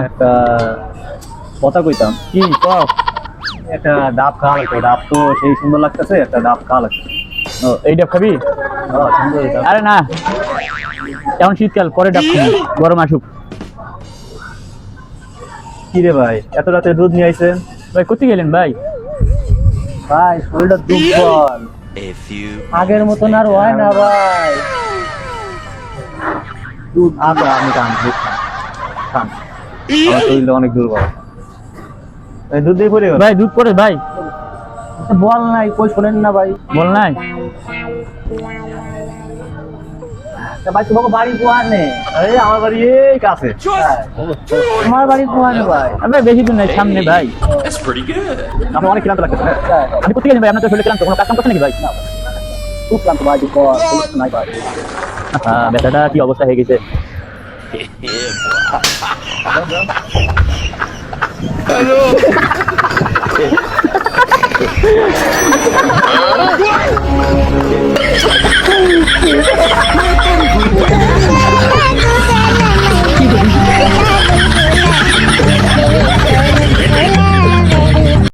একটা কথা কইতাম। কি কও? একটা ডাব খাওয়া লাগতো, ডাব তো সেই সুন্দর লাগতেছে, একটা ডাব খাওয়া লাগতো। ও এই ডাব খাবি? সুন্দর ডাব। আরে না, এখন শীতকাল, পরে ডাব খাবি, গরম আসুক। কি রে ভাই, এত রাতে দুধ নিয়ে আইছেন? ভাই কোথায় গেলেন ভাই? ভাই শরীরটা দুর্বল, আগের মতন আর হয় না ভাই। দুধ আচ্ছা আমি খান, দুধ খান, আমার শরীরটা অনেক দুর্বল। এই দুধ দিয়ে পরে ভাই দুধ পরে ভাই, বল নাই, কই শোনেন না ভাই। বল নাই। ভাই তোমাকে বাড়ি কোয়ানে? এই আমার বাড়ি এই কাছে। তোমার বাড়ি কোয়ানে ভাই? ভাই বেশি দূর নাই, সামনে ভাই। আমি অনেক ক্লান্ত লাগতেছে। আপনি কোথায় গেলেন ভাই? আপনার তো শরীরে ক্লান্ত, কোনো কাজ কাম করছেন নাকি ভাই? খুব ক্লান্ত ভাই, নাই ভাই। ব্যথাটা কি অবস্থা হয়ে গেছে? Hello.